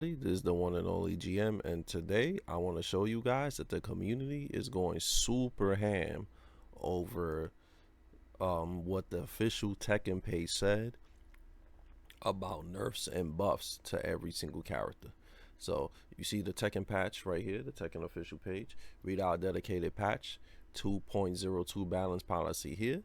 This is the one and only GM, and today I want to show you guys that the community is going super ham over what the official Tekken page said about nerfs and buffs to every single character. So you see the Tekken patch right here, the Tekken official page. Read our dedicated patch 2.02 balance policy here,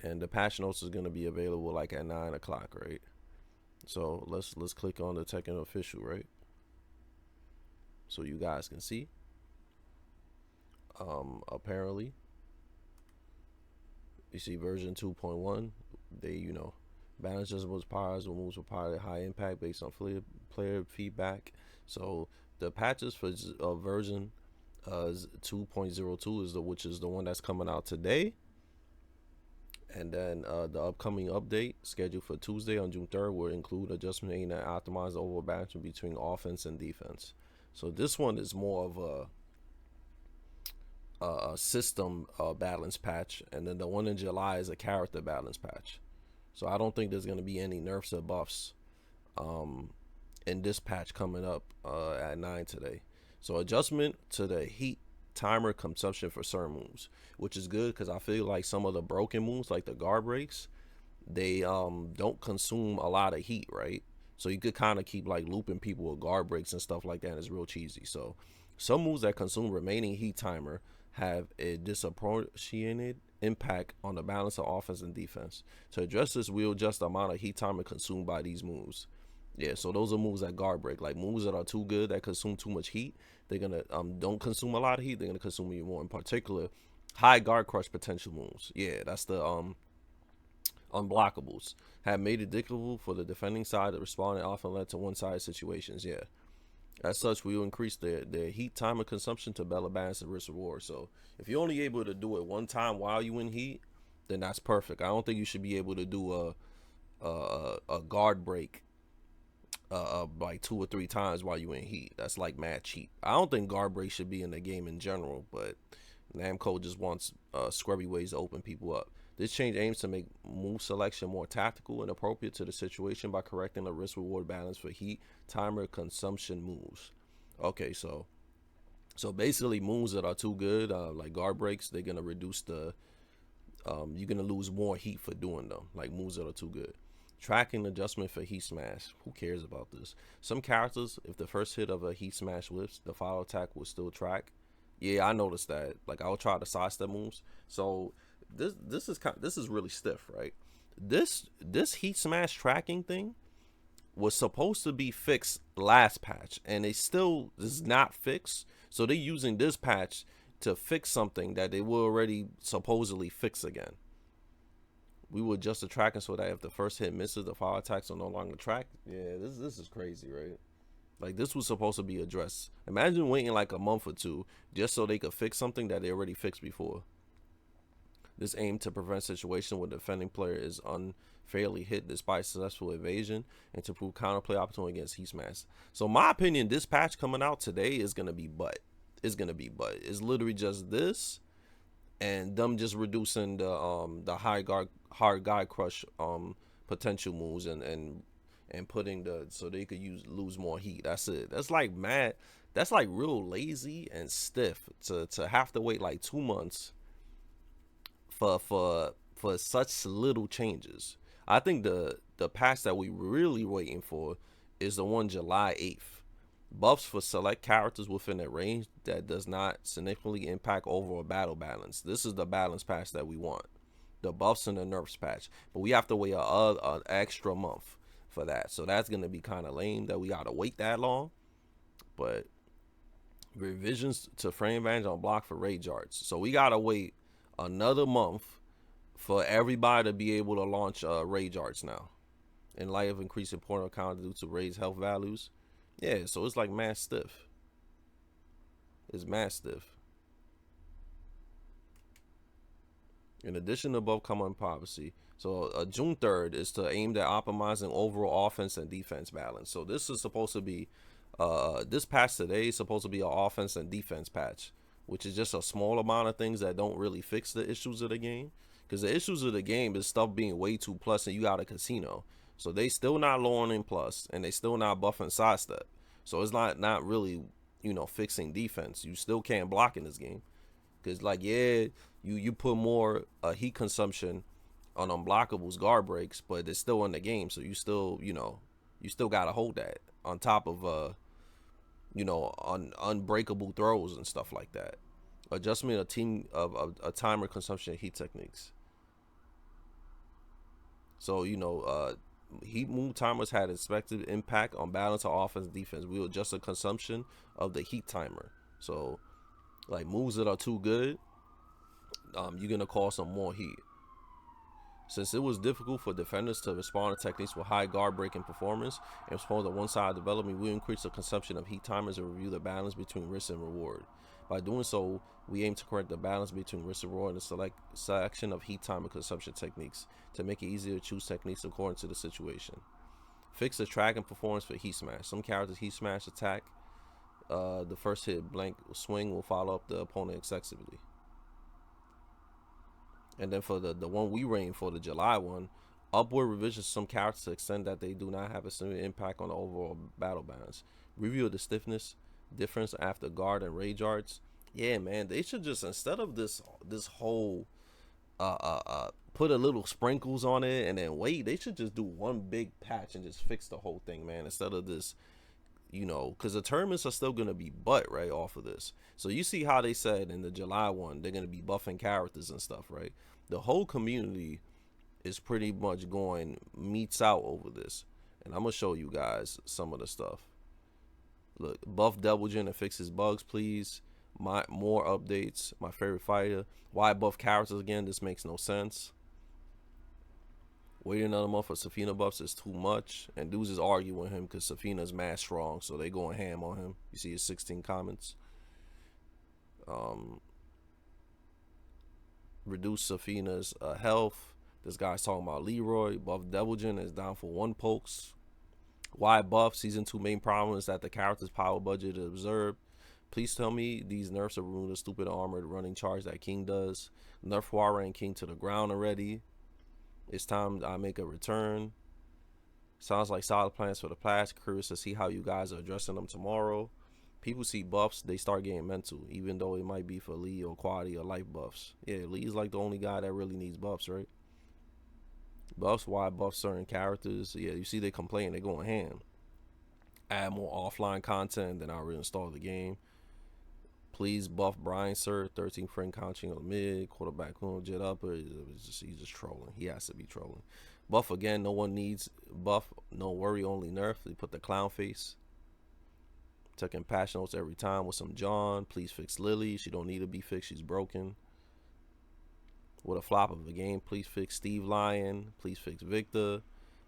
and the patch notes is going to be available like at 9 o'clock, right? So let's click on the Tekken official, right? So you guys can see. Apparently, you see version 2.1. They, balance adjustable powers will moves with power at high impact based on player feedback. So the patches for version 2.02 is which is the one that's coming out today. And then the upcoming update scheduled for Tuesday on June 3rd will include adjustment aimed at optimize the overall balance between offense and defense. So this one is more of a system balance patch, and then the one in July is a character balance patch. So I don't think there's going to be any nerfs or buffs in this patch coming up at 9 today. So adjustment to the heat timer consumption for certain moves, which is good because I feel like some of the broken moves, like the guard breaks, they don't consume a lot of heat, right? So you could kind of keep like looping people with guard breaks and stuff like that, and it's real cheesy. So some moves that consume remaining heat timer have a disproportionate impact on the balance of offense and defense. To address this, we'll adjust the amount of heat timer consumed by these moves. Yeah, so those are moves that guard break, like moves that are too good that consume too much heat. They're gonna don't consume a lot of heat. They're gonna consume even more. In particular, high guard crush potential moves. Yeah, that's the unblockables have made it difficult for the defending side to respond and often led to one-sided situations. Yeah. As such, we will increase the heat timer consumption to better balance the risk reward. So if you're only able to do it one time while you in heat, then that's perfect. I don't think you should be able to do a guard break like 2 or 3 times while you in heat. That's like mad cheap. I don't think guard break should be in the game in general, but Namco just wants scrubby ways to open people up. This change aims to make move selection more tactical and appropriate to the situation by correcting the risk reward balance for heat timer consumption moves. Okay, so basically moves that are too good, like guard breaks, they're gonna reduce the you're gonna lose more heat for doing them. Like moves that are too good. Tracking adjustment for heat smash. Who cares about this? Some characters, if the first hit of a heat smash whiffs, the follow attack will still track. Yeah, I noticed that. Like I'll try to sidestep moves. So this is really stiff, right? This heat smash tracking thing was supposed to be fixed last patch, and it still is not fixed. So they're using this patch to fix something that they will already supposedly fix again. We will adjust the tracking so that if the first hit misses, the follow attacks are no longer tracked. Yeah, this is crazy, right? Like this was supposed to be addressed. Imagine waiting like a month or two just so they could fix something that they already fixed before. This aimed to prevent a situation where the defending player is unfairly hit despite successful evasion and to prove counterplay opportunity against Heat Smash. So my opinion, this patch coming out today is gonna be butt. It's gonna be butt. It's literally just this and them just reducing the hard guy crush potential moves and putting the so they could lose more heat. That's it. That's like mad. That's like real lazy and stiff to have to wait like 2 months for such little changes. I think the patch that we really waiting for is the one July 8th. Buffs for select characters within a range that does not significantly impact overall battle balance. This is the balance patch that we want. The buffs and the nerfs patch. But we have to wait an extra month for that. So that's going to be kind of lame that we got to wait that long. But revisions to frame advantage on block for rage arts. So we got to wait another month for everybody to be able to launch rage arts now. In light of increased important counter due to raise health values. Yeah, so it's like mad stiff. It's mad stiff. In addition to above common policy, so June 3rd is to aim at optimizing overall offense and defense balance. So this is supposed to be, this patch today is supposed to be an offense and defense patch, which is just a small amount of things that don't really fix the issues of the game. Because the issues of the game is stuff being way too plus and you got a casino. So they still not lowering in plus and they still not buffing sidestep. So it's not really, fixing defense. You still can't block in this game. Because, like, yeah, you put more heat consumption on unblockables, guard breaks, but it's still in the game. So you still got to hold that on top of, unbreakable throws and stuff like that. Adjustment of team of a timer consumption heat techniques. So, heat move timers had expected impact on balance of offense and defense. We will adjust the consumption of the heat timer. So, like, moves that are too good, you're gonna cause some more heat. Since it was difficult for defenders to respond to techniques with high guard breaking performance and respond to one-side development, we increase the consumption of heat timers and review the balance between risk and reward. By doing so, we aim to correct the balance between risk and reward in the selection of heat timer consumption techniques to make it easier to choose techniques according to the situation. Fix the tracking performance for heat smash. Some characters heat smash attack. The first hit blank swing will follow up the opponent excessively. And then for the one we ran for, the July one, upward revisions to some characters to extend that they do not have a significant impact on the overall battle balance. Review of the stiffness difference after guard and rage arts. Yeah, man, they should just, instead of this whole put a little sprinkles on it and then wait, they should just do one big patch and just fix the whole thing, man, instead of this, because the tournaments are still gonna be butt right off of this. So you see how they said in the July one they're gonna be buffing characters and stuff, right? The whole community is pretty much going meets out over this, and I'm gonna show you guys some of the stuff. Look, buff Double Gen and fix his bugs, please. More updates. My favorite fighter. Why buff characters again? This makes no sense. Waiting another month for Safina buffs is too much. And dudes is arguing with him because Safina's mad strong, so they going ham on him. You see his 16 comments. Reduce Safina's health. This guy's talking about Leroy. Buff Devilgen is down for 1 pokes. Why buff? Season 2 main problem is that the character's power budget is observed. Please tell me these nerfs are removing the stupid armored running charge that King does. Nerf Huara and King to the ground already. It's time I make a return. Sounds like solid plans for the past. Curious to see how you guys are addressing them tomorrow. People see buffs, they start getting mental, even though it might be for Lee or quality or life buffs. Yeah, Lee's like the only guy that really needs buffs, right? Buffs, why buff certain characters? Yeah, you see they complain, they going ham. Add more offline content, then I'll reinstall the game. Please buff Brian Sir, 13 frame counting on the mid, quarterback jet up. He's just trolling. He has to be trolling. Buff again, no one needs buff. No worry, only nerf. They put the clown face. Taking patch notes every time with some John. Please fix Lily. She don't need to be fixed. She's broken. With a flop of the game, please fix Steve Lyon. Please fix Victor.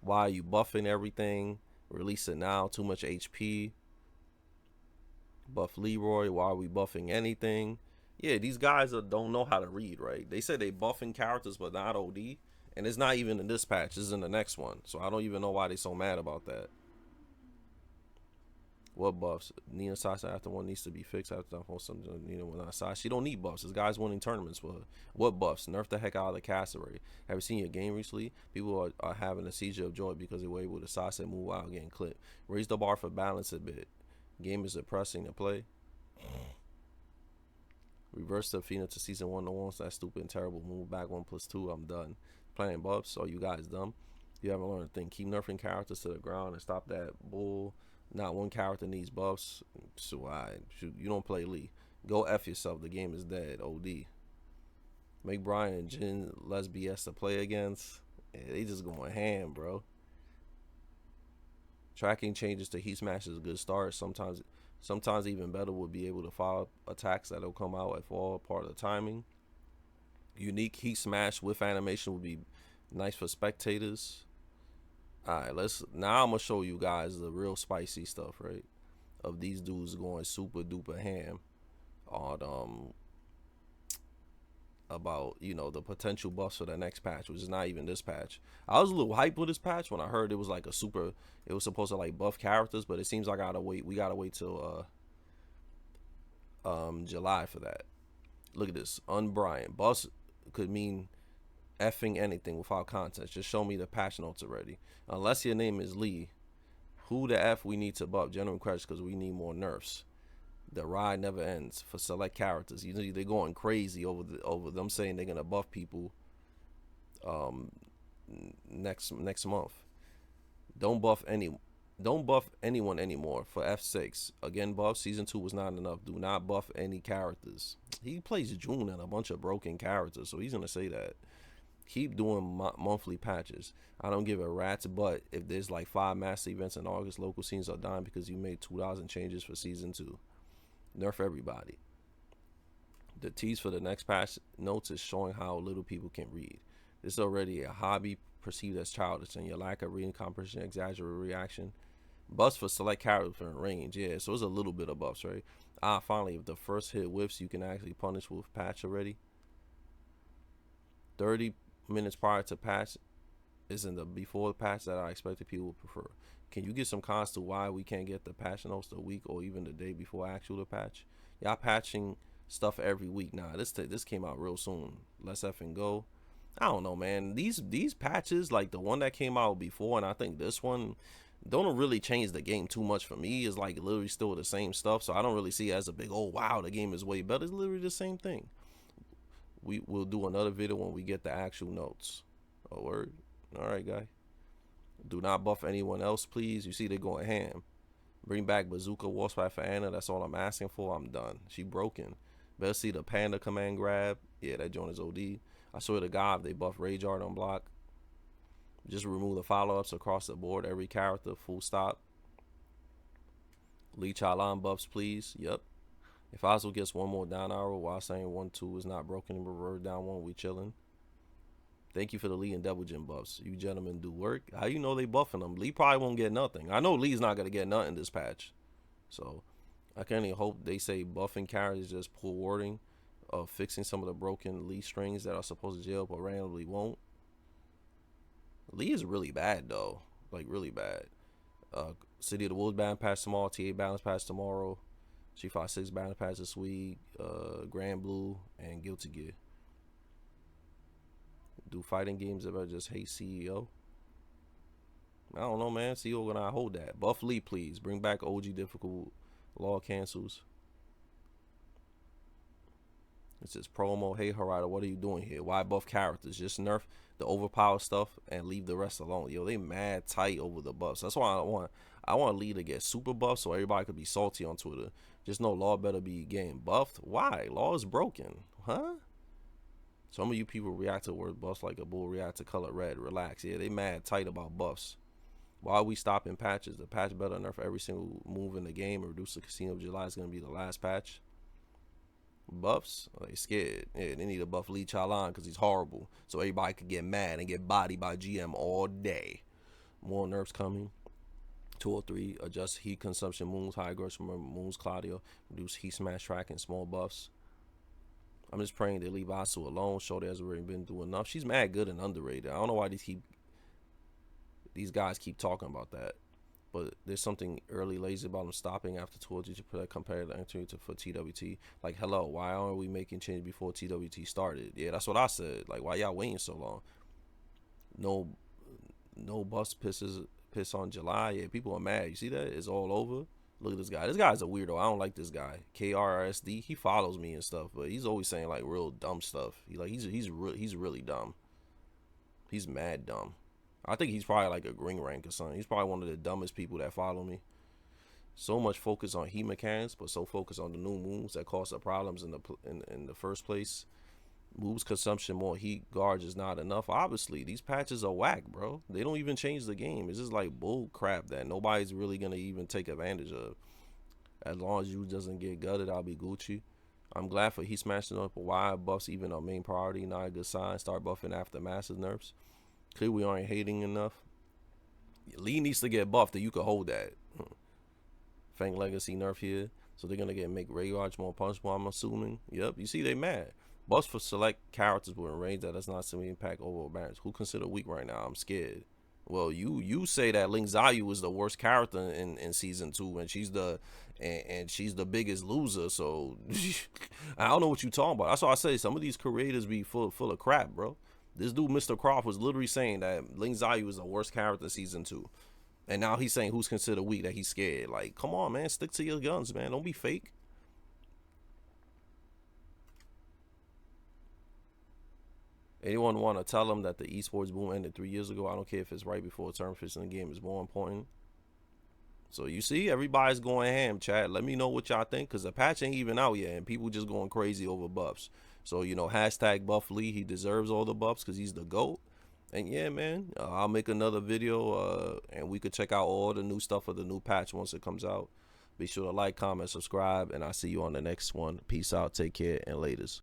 Why are you buffing everything? Release it now. Too much HP. Buff Leroy. Why are we buffing anything? Yeah, these guys don't know how to read, right? They say they buffing characters but not OD. And it's not even in this patch. It's in the next one. So I don't even know why they so mad about that. What buffs? Nina Sasha after one needs to be fixed after some Nina when I saw she don't need buffs. This guy's winning tournaments for her. What buffs? Nerf the heck out of the cast array. Have you seen your game recently? People are having a seizure of joy because they were able to Sasha move while getting clipped. Raise the bar for balance a bit. Game is depressing to play. Reverse the Fina to season 1 to 1. So that stupid and terrible move back 1+2. I'm done. Playing buffs. So you guys dumb. You haven't learned a thing. Keep nerfing characters to the ground and stop that bull. Not one character needs buffs. So you don't play Lee. Go F yourself. The game is dead. OD. Make Brian and Jin less BS to play against. Yeah, they just going ham, bro. Tracking changes to heat smash is a good start. Sometimes even better would be able to follow attacks that'll come out at all part of the timing. Unique heat smash with animation would be nice for spectators. Alright, now I'm gonna show you guys the real spicy stuff, right? Of these dudes going super duper ham on about the potential buffs for the next patch, which is not even this patch. I was a little hyped with this patch when I heard it was like it was supposed to like buff characters, but it seems like we gotta wait till July for that. Look at this. Unbrian. Buffs could mean effing anything without context. Just show me the patch notes already. Unless your name is Lee, Who the F we need to buff? Genuine question, because we need more nerfs. The ride never ends for select characters. You know, they're going crazy over them saying they're gonna buff people um next month. Don't buff any don't buff anyone anymore for F6. Again, buff season 2 was not enough. Do not buff any characters. He plays June and a bunch of broken characters, so he's gonna say that. Keep doing monthly patches. I don't give a rat's butt if there's like 5 master events in August. Local scenes are dying because you made 2,000 changes for season 2. Nerf everybody. The tease for the next patch notes is showing how little people can read. This is already a hobby perceived as childish, and your lack of reading comprehension exaggerated reaction. Buffs for select characters in range, yeah, so it's a little bit of buffs, right? Finally, if the first hit whiffs, you can actually punish with patch already. 30 minutes prior to patch isn't the before the patch that I expected people would prefer. Can you get some cons to why we can't get the patch notes the week or even the day before actual the patch? Y'all patching stuff every week. Nah, this came out real soon. Let's effing go. I don't know, man. These patches, like the one that came out before, and I think this one, don't really change the game too much for me. It's like literally still the same stuff, so I don't really see it as a big, oh wow, the game is way better. It's literally the same thing. We'll do another video when we get the actual notes. Oh, word. All right, guy. Do not buff anyone else, please. You see they're going ham. Bring back Bazooka Warspite for Anna. That's all I'm asking for. I'm done. She broken. Better see the Panda command grab. Yeah, that joint is OD. I swear to God, if they buff Rage Art on block, just remove the follow-ups across the board. Every character, full stop. Leech Alan buffs, please. Yep. If Oswald gets one more down arrow while saying 1-2 is not broken, revert down 1, we chilling. Thank you for the Lee and Devil Gym buffs. You gentlemen do work. How you know they buffing them? Lee probably won't get nothing. I know Lee's not going to get nothing this patch. So I can only hope they say buffing characters just poor wording of fixing some of the broken Lee strings that are supposed to jail but randomly won't. Lee is really bad though. Like really bad. City of the Wolves balance patch tomorrow. TA balance patch tomorrow. G56 balance patch this week. Grand Blue and Guilty Gear. Do fighting games if I just hate CEO? I don't know, man. CEO gonna hold that. Buff Lee, please. Bring back OG difficult. Law cancels. It says promo. Hey, Harada, what are you doing here? Why buff characters? Just nerf the overpowered stuff and leave the rest alone. Yo, they mad tight over the buffs. That's why I want Lee to get super buffs so everybody could be salty on Twitter. Just know Law better be getting buffed. Why? Law is broken. Huh? Some of you people react to word buffs like a bull react to color red. Relax. Yeah, they mad tight about buffs. Why are we stopping patches? The patch better nerf every single move in the game and reduce the Casino of July is going to be the last patch. Buffs? Oh, they scared. Yeah, they need to buff Lee Chalan because he's horrible. So everybody could get mad and get bodied by GM all day. More nerfs coming. 203. Adjust heat consumption moons. High aggression moons. Claudio. Reduce heat smash track and small buffs. I'm just praying they leave Asu alone. Shorty has already been through enough. She's mad good and underrated. I don't know why these guys keep talking about that. But there's something early lazy about them stopping after towards you to compare the entry for TWT. Like, hello, why aren't we making change before TWT started? Yeah, that's what I said. Like, why y'all waiting so long? No bus piss on July. Yeah, people are mad. You see that? It's all over. Look at this guy. This guy's a weirdo. I don't like this guy. KRSD. He follows me and stuff, but he's always saying like real dumb stuff. He's really dumb. He's mad dumb. I think he's probably like a green rank or something. He's probably one of the dumbest people that follow me. So much focus on heat mechanics, but so focused on the new moves that cause the problems in the first place. Moves consumption, more heat guards is not enough. Obviously, these patches are whack, bro. They don't even change the game. It's just like bull crap that nobody's really gonna even take advantage of. As long as you doesn't get gutted, I'll be Gucci. I'm glad for heat smashing up. Why buffs even a main priority? Not a good sign. Start buffing after massive nerfs. Clearly we aren't hating enough. Lee needs to get buffed that you could hold that. Fang Legacy nerf here. So they're gonna make Ray Arch more punchable, I'm assuming. Yep, you see they mad. Buffs for select characters were in range that does not seem to impact overall balance. Who consider weak right now? I'm scared. Well, you say that Ling Zayu is the worst character in season 2, and she's the biggest loser. So I don't know what you talking about. That's why I say some of these creators be full of crap, bro. This dude, Mr. Croft, was literally saying that Ling Zayu is the worst character in season 2. And now he's saying who's considered weak, that he's scared. Like, come on, man, stick to your guns, man. Don't be fake. Anyone want to tell him that the esports boom ended 3 years ago? I don't care if it's right before term fix in the game is more important. So you see, everybody's going ham, chat. Let me know what y'all think, because the patch ain't even out yet, and people just going crazy over buffs. So, you know, hashtag Buff Lee. He deserves all the buffs because he's the GOAT. And yeah, man, I'll make another video, and we could check out all the new stuff for the new patch once it comes out. Be sure to like, comment, subscribe, and I'll see you on the next one. Peace out, take care, and laters.